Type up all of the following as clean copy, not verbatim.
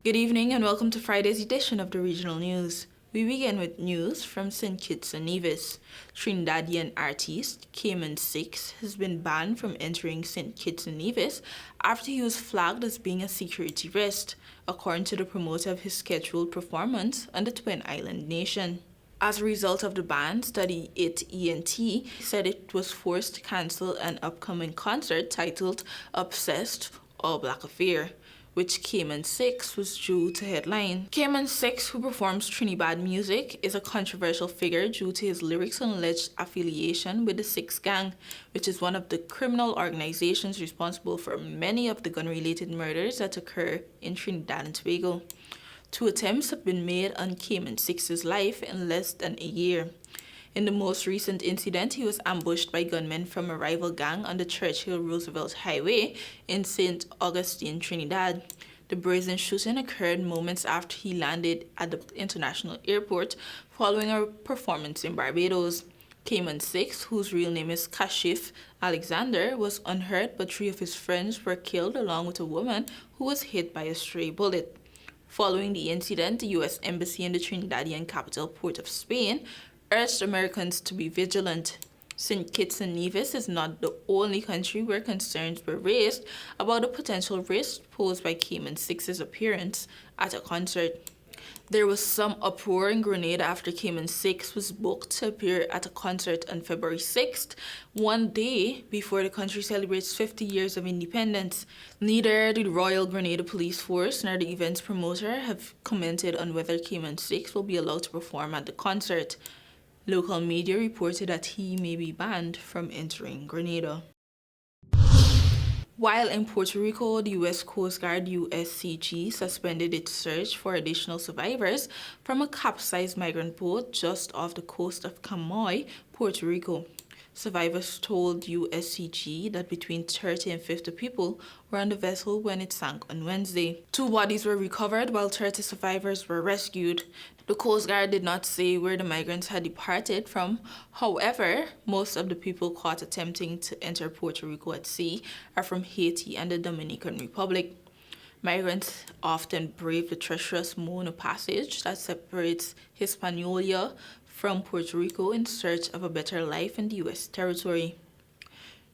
Good evening and welcome to Friday's edition of the Regional News. We begin with news from St. Kitts and Nevis. Trinidadian artist Cayman 6 has been banned from entering St. Kitts and Nevis after he was flagged as being a security risk, according to the promoter of his scheduled performance on the Twin Island nation. As a result of the ban, Study It ENT said it was forced to cancel an upcoming concert titled Obsessed All Black Affair, which Cayman 6 was due to headline. Cayman 6, who performs Trinibad music, is a controversial figure due to his lyrics and alleged affiliation with the Six Gang, which is one of the criminal organizations responsible for many of the gun-related murders that occur in Trinidad and Tobago. 2 attempts have been made on Cayman 6's life in less than a year. In the most recent incident, he was ambushed by gunmen from a rival gang on the Churchill Roosevelt Highway in St. Augustine, Trinidad. The brazen shooting occurred moments after he landed at the international airport following a performance in Barbados. Cayman 6, whose real name is Kashif Alexander, was unhurt, but 3 of his friends were killed along with a woman who was hit by a stray bullet. Following the incident, the U.S. Embassy in the Trinidadian capital, Port of Spain, urged Americans to be vigilant. St. Kitts and Nevis is not the only country where concerns were raised about the potential risk posed by Cayman 6's appearance at a concert. There was some uproar in Grenada after Cayman 6 was booked to appear at a concert on February 6th, one day before the country celebrates 50 years of independence. Neither the Royal Grenada Police Force nor the event's promoter have commented on whether Cayman 6 will be allowed to perform at the concert. Local media reported that he may be banned from entering Grenada. While in Puerto Rico, the U.S. Coast Guard USCG suspended its search for additional survivors from a capsized migrant boat just off the coast of Camoy, Puerto Rico. Survivors told USCG that between 30 and 50 people were on the vessel when it sank on Wednesday. 2 bodies were recovered while 30 survivors were rescued. The Coast Guard did not say where the migrants had departed from. However, most of the people caught attempting to enter Puerto Rico at sea are from Haiti and the Dominican Republic. Migrants often brave the treacherous Mona Passage that separates Hispaniola from Puerto Rico in search of a better life in the U.S. territory.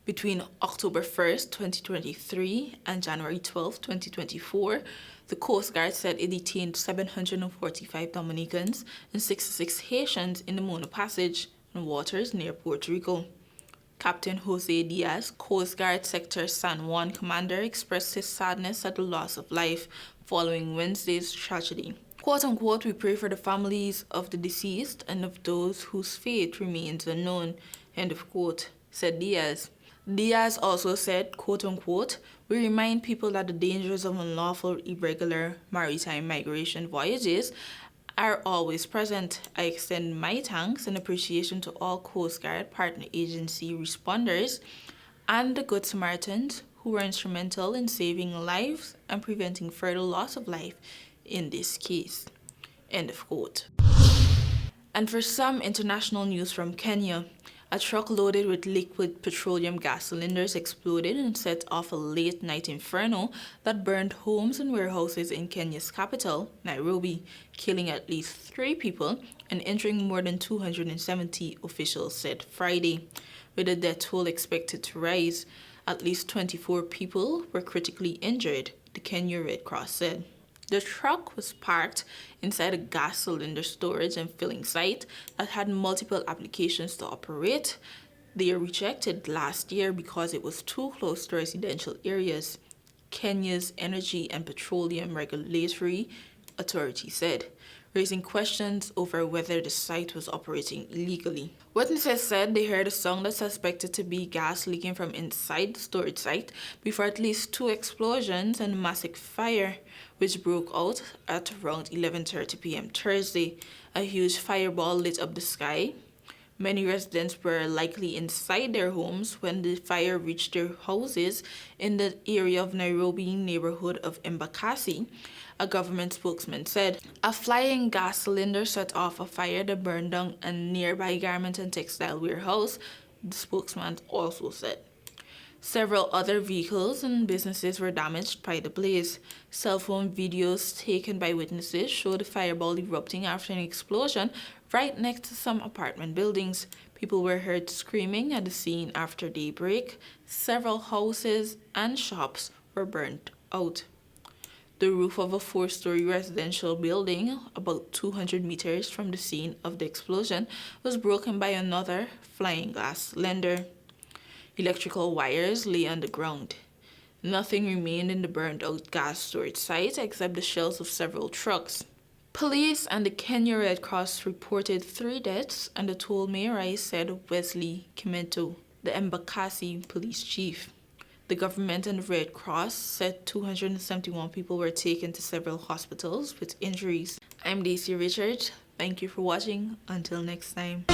Between October 1st, 2023 and January 12, 2024, the Coast Guard said it detained 745 Dominicans and 66 Haitians in the Mona Passage and waters near Puerto Rico. Captain Jose Diaz, Coast Guard Sector San Juan commander, expressed his sadness at the loss of life following Wednesday's tragedy. "Quote unquote, we pray for the families of the deceased and of those whose fate remains unknown," end of quote, said Diaz. Diaz also said, quote unquote, "We remind people that the dangers of unlawful, irregular maritime migration voyages are always present. I extend my thanks and appreciation to all Coast Guard partner agency responders and the Good Samaritans who were instrumental in saving lives and preventing further loss of life in this case," end of quote. And for some international news from Kenya, a truck loaded with liquid petroleum gas cylinders exploded and set off a late-night inferno that burned homes and warehouses in Kenya's capital, Nairobi, killing at least 3 people and injuring more than 270, officials said Friday. With the death toll expected to rise, at least 24 people were critically injured, the Kenya Red Cross said. The truck was parked inside a gas cylinder storage and filling site that had multiple applications to operate. They were rejected last year because it was too close to residential areas, Kenya's Energy and Petroleum Regulatory Authority said, raising questions over whether the site was operating illegally. Witnesses said they heard a sound that's suspected to be gas leaking from inside the storage site before at least 2 explosions and a massive fire, which broke out at around 11:30 p.m. Thursday. A huge fireball lit up the sky. Many residents were likely inside their homes when the fire reached their houses in the area of Nairobi neighborhood of Embakasi, a government spokesman said. A flying gas cylinder set off a fire that burned down a nearby garment and textile warehouse, the spokesman also said. Several other vehicles and businesses were damaged by the blaze. Cell phone videos taken by witnesses show the fireball erupting after an explosion right next to some apartment buildings. People were heard screaming at the scene after daybreak. Several houses and shops were burnt out. The roof of a 4-story residential building, about 200 meters from the scene of the explosion, was broken by another flying glass lender. Electrical wires lay on the ground. Nothing remained in the burned-out gas storage site except the shells of several trucks. Police and the Kenya Red Cross reported 3 deaths, and the toll may rise, said Wesley Kimento, the Embakasi police chief. The government and the Red Cross said 271 people were taken to several hospitals with injuries. I'm DACIA Richard. Thank you for watching. Until next time.